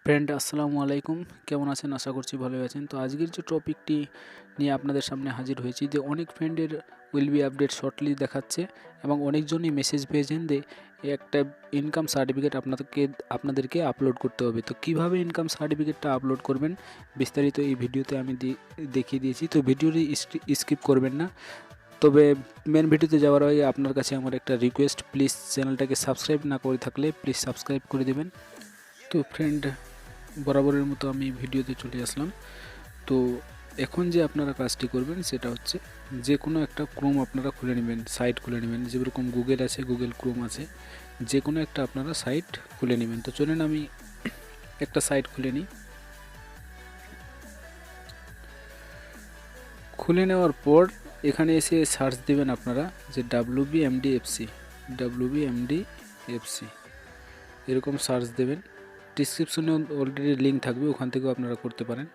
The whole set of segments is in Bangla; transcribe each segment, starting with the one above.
ফ্রেন্ড আসসালামু আলাইকুম, কেমন আছেন? আশা করছি ভালো আছেন। তো আজকের যে টপিকটি নিয়ে আপনাদের সামনে হাজির হয়েছি, যে অনেক ফ্রেন্ডের উইল বি আপডেট শর্টলি দেখাচ্ছে এবং অনেকজনই মেসেজ পেয়েছেন যে একটা ইনকাম সার্টিফিকেট আপনাদেরকে আপলোড করতে হবে। তো কিভাবে ইনকাম সার্টিফিকেটটা আপলোড করবেন বিস্তারিত এই ভিডিওতে আমি দেখিয়ে দিয়েছি। তো ভিডিওটি স্কিপ করবেন না। তবে মেন ভিডিওতে যাওয়ার আগে আপনার কাছে আমার একটা রিকোয়েস্ট, প্লিজ চ্যানেলটাকে সাবস্ক্রাইব না করে থাকলে প্লিজ সাবস্ক্রাইব করে দেবেন। তো ফ্রেন্ড, বরাবরের মতো আমি ভিডিওতে চলে আসলাম। তো এখন যে আপনারা কাজটি করবেন সেটা হচ্ছে যে কোনো একটা ক্রোম আপনারা খুলে নেবেন, সাইট খুলে নেবেন। যেরকম গুগল আছে, গুগল ক্রোম আছে, যে কোনো একটা আপনারা সাইট খুলে নেবেন। তো চলেন আমি একটা সাইট খুলে নিই। খুলে নেওয়ার পর এখানে এসে সার্চ দেবেন আপনারা যে WBMDFC এরকম সার্চ দেবেন। ডিসক্রিপশনে অলরেডি লিঙ্ক থাকবে, ওখান থেকেও আপনারা করতে পারেন।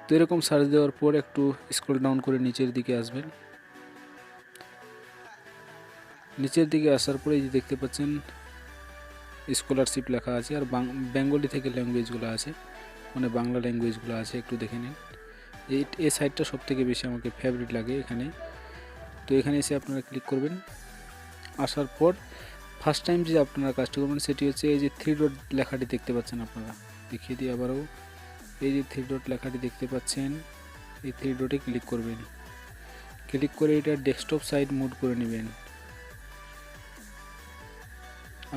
তো এরকম সার্চ দেওয়ার পর একটু স্ক্রল ডাউন করে নিচের দিকে আসবেন। নিচের দিকে আসার পরে এই যে দেখতে পাচ্ছেন স্কলারশিপ লেখা আছে, আর বেঙ্গলি থেকে ল্যাঙ্গুয়েজগুলো আছে, মানে বাংলা ল্যাঙ্গুয়েজগুলো আছে, একটু দেখে নিন। এই সাইটটা সব থেকে বেশি আমাকে ফেভারিট লাগে এখানে। তো এখানে এসে আপনারা ক্লিক করবেন। আসার পর ফার্স্ট টাইম যে আপনারা কাজটি করবেন সেটি হচ্ছে এই যে 3 ডট লেখাটি দেখতে পাচ্ছেন, আপনারা দেখিয়ে দিই আবারও। এই যে 3 ডট লেখাটি দেখতে পাচ্ছেন, এই 3 ডটে ক্লিক করবেন। ক্লিক করে এটা ডেস্কটপ সাইট মুড করে নেবেন।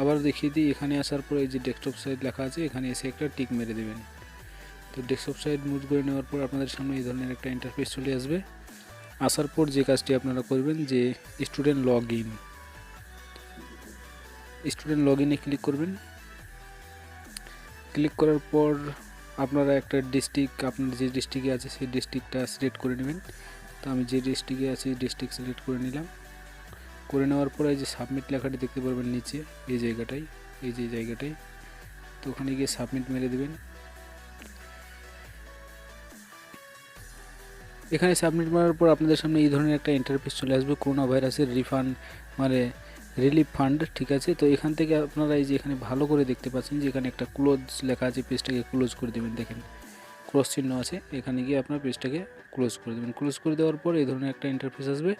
আবার দেখিয়ে দিই, এখানে আসার পর এই যে ডেস্কটপ সাইট লেখা আছে, এখানে এসে একটা টিক মেরে দেবেন। তো ডেস্কটপ সাইট মুভ করে নেওয়ার পর আপনাদের সামনে এই ধরনের একটা ইন্টারফেস চলে আসবে। আসার পর যে কাজটি আপনারা করবেন যে স্টুডেন্ট লগ ইনে ক্লিক করবেন। ক্লিক করার পর আপনারা একটা ডিস্ট্রিক্ট, আপনার যে ডিস্ট্রিক্টে আছে সেই ডিস্ট্রিক্টটা সিলেক্ট করে নেবেন। তো আমি যে ডিস্ট্রিক্টে আছি ডিস্ট্রিক্ট সিলেক্ট করে নিলাম। করে নেওয়ার পর এই যে সাবমিট লেখাটি দেখতে পারবেন নিচে এই জায়গাটায়, তো ওখানে গিয়ে সাবমিট মেরে দেবেন। এখানে সাবমিট করার পর আপনাদের সামনে এই ধরনের একটা ইন্টারফেস চলে আসবে, করোনা ভাইরাসের রিফান্ড মানে রিলিফ ফান্ড, ঠিক আছে। তো এখান থেকে আপনারা এই যে এখানে ভালো করে দেখতে পাচ্ছেন যে এখানে একটা ক্লোজ লেখা আছে, পেজটাকে ক্লোজ করে দেবেন। দেখেন ক্রস চিহ্ন আছে, এখানে গিয়ে আপনার পেজটাকে ক্লোজ করে দেবেন। ক্লোজ করে দেওয়ার পর এই ধরনের একটা ইন্টারফেস আসবে।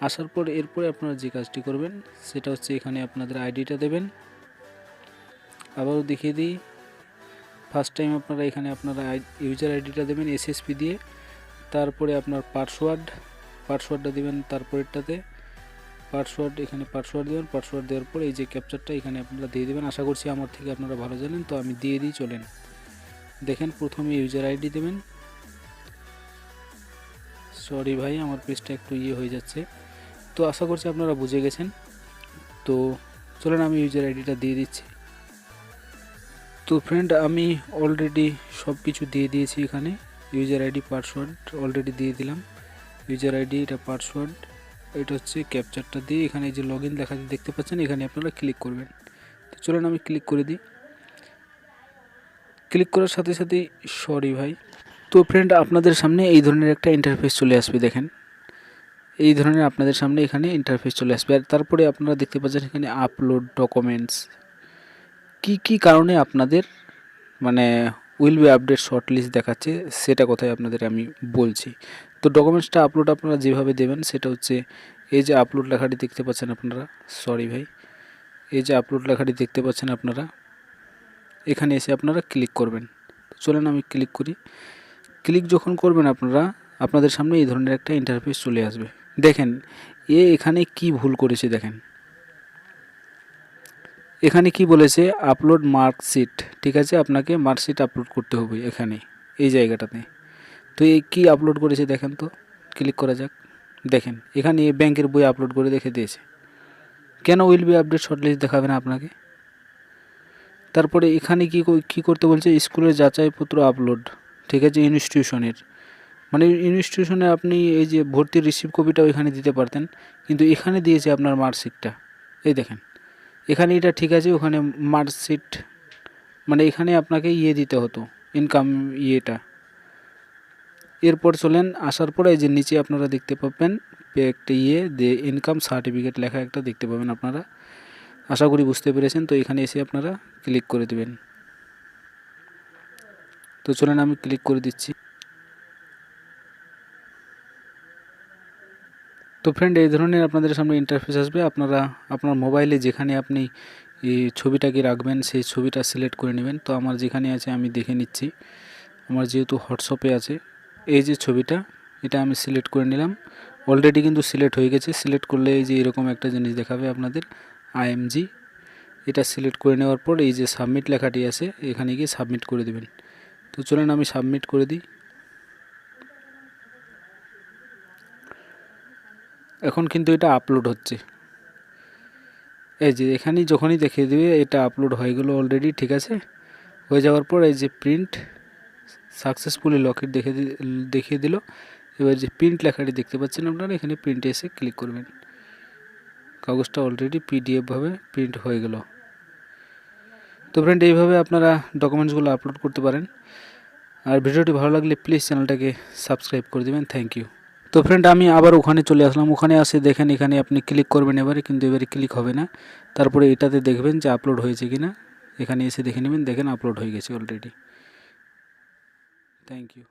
আসার পর এরপরে আপনারা যে কাজটি করবেন সেটা হচ্ছে এখানে আপনাদের আইডিটা দেবেন। আবারও দেখিয়ে দিই, ফার্স্ট টাইম আপনারা এখানে আপনারা ইউজার আইডিটা দেবেন এসএসপি দিয়ে, তারপরে আপনার পাসওয়ার্ডটা দিবেন, তারপরেরটাতে এখানে পাসওয়ার্ড দেবেন। পাসওয়ার্ড দেওয়ার পর এই যে ক্যাপচারটা এখানে আপনারা দিয়ে দেবেন। আশা করছি আমার থেকে আপনারা ভালো জানেন, তো আমি দিয়ে দিই, চলেন দেখেন। প্রথমে ইউজার আইডি দেবেন। সরি ভাই, আমার পেজটা একটু হয়ে যাচ্ছে। তো আশা করছি আপনারা বুঝে গেছেন। তো চলেন আমি ইউজার আইডিটা দিয়ে দিচ্ছি। তো ফ্রেন্ড, আমি অলরেডি সব কিছু দিয়ে দিয়েছি। এখানে ইউজার আইডি, পাসওয়ার্ড অলরেডি দিয়ে দিলাম। ইউজার আইডি, এটা পাসওয়ার্ড, এটা হচ্ছে ক্যাপচারটা দিয়ে এখানে যে লগ ইন লেখা দেখতে পাচ্ছেন, এখানে আপনারা ক্লিক করবেন। তো চলুন আমি ক্লিক করে দিই। ক্লিক করার সাথে সাথেই সরি ভাই, তো ফ্রেন্ড আপনাদের সামনে এই ধরনের একটা ইন্টারফেস চলে আসবে। দেখেন এই ধরনের আপনাদের সামনে এখানে ইন্টারফেস চলে আসবে, আর তারপরে আপনারা দেখতে পাচ্ছেন এখানে আপলোড ডকুমেন্টস, কি কারণে আপনাদের মানে will be update short list দেখাচ্ছে সেটা কোথায় আপনাদের আমি বলছি। তো ডকুমেন্টসটা আপলোড আপনারা যেভাবে দেবেন সেটা হচ্ছে এই যে আপলোড লেখাটি দেখতে পাচ্ছেন আপনারা, সরি ভাই, এই যে আপলোড লেখাটি দেখতে পাচ্ছেন আপনারা, এখানে এসে আপনারা ক্লিক করবেন। চলেন আমি ক্লিক করি। ক্লিক যখন করবেন আপনারা, আপনাদের সামনে এই ধরনের একটা ইন্টারফেস চলে আসবে। দেখেন এখানে কি ভুল করেছে, দেখেন এখানে কি বলেছে, আপলোড মার্কশিট, ঠিক আছে, আপনাকে মার্কশিট আপলোড করতে হবে এখানে এই জায়গাটাতে। তো এই কী আপলোড করেছে দেখেন, তো ক্লিক করা যাক। দেখেন এখানে ব্যাংকের বই আপলোড করে দেখে দিয়েছে। কেন উইল বি আপডেট শর্টলিস্ট দেখাবে না আপনাকে? তারপরে এখানে কি করতে বলছে, স্কুলের যাচাইপত্র আপলোড, ঠিক আছে, ইনস্টিটিউশনের, মানে ইনস্টিটিউশনে আপনি এই যে ভর্তির রিসিভ কপিটাও এখানে দিতে পারতেন, কিন্তু এখানে দিয়েছে আপনার মার্কশিটটা। এই দেখেন এখানে এটা ঠিক আছে, ওখানে মার্কশিট মানে এখানে আপনাকে দিতে হতো ইনকাম ইয়েটা। এরপর চলেন, আসার পরে এই যে নিচে আপনারা দেখতে পাবেন একটা ইনকাম সার্টিফিকেট লেখা একটা দেখতে পাবেন আপনারা। আশা করি বুঝতে পেরেছেন। তো এখানে এসে আপনারা ক্লিক করে দেবেন। তো চলেন আমি ক্লিক করে দিচ্ছি। তো ফ্রেন্ড, এই ধরনের আপনাদের সামনে ইন্টারফেস আসবে। আপনারা আপনার মোবাইলে যেখানে আপনি এই ছবিটাকে রাখবেন সেই ছবিটা সিলেক্ট করে নেবেন। তো আমার যেখানে আছে আমি দেখে নিচ্ছি। আমার যেহেতু হোয়াটসঅ্যাপে আছে, এই যে ছবিটা, এটা আমি সিলেক্ট করে নিলাম। অলরেডি কিন্তু সিলেক্ট হয়ে গেছে। সিলেক্ট করলে এই যে এরকম একটা জিনিস দেখাবে আপনাদের আইএমজি। এটা সিলেক্ট করে নেওয়ার পর এই যে সাবমিট লেখাটি আছে, এখানে গিয়ে সাবমিট করে দেবেন। তো চলেন আমি সাবমিট করে দিই। এখন কিন্তু এটা আপলোড হচ্ছে। এই যে এখানেই যখনই দেখিয়ে দেবে এটা আপলোড হয়ে গেল অলরেডি। ঠিক আছে, হয়ে যাওয়ার পর এই যে প্রিন্ট সাকসেসফুলি লকেট দেখিয়ে দিল। এবার যে প্রিন্ট লেখাটি দেখতে পাচ্ছেন আপনারা, এখানে প্রিন্টে এসে ক্লিক করবেন। কাগজটা অলরেডি পিডিএফভাবে প্রিন্ট হয়ে গেল। তো ফ্রেন্ড, এইভাবে আপনারা ডকুমেন্টসগুলো আপলোড করতে পারেন। আর ভিডিওটি ভালো লাগলে প্লিজ চ্যানেলটাকে সাবস্ক্রাইব করে দেবেন। Thank you. তো ফ্রেন্ড, আমি আবার ওখানে চলে আসলাম। ওখানে আসে দেখেন এখানে আপনি ক্লিক করবেন এবারে, কিন্তু এবারে ক্লিক হবে না। তারপরে এটাতে দেখবেন যে আপলোড হয়েছে কিনা, এখানে এসে দেখে নেবেন। দেখেন আপলোড হয়ে গেছে অলরেডি। Thank you.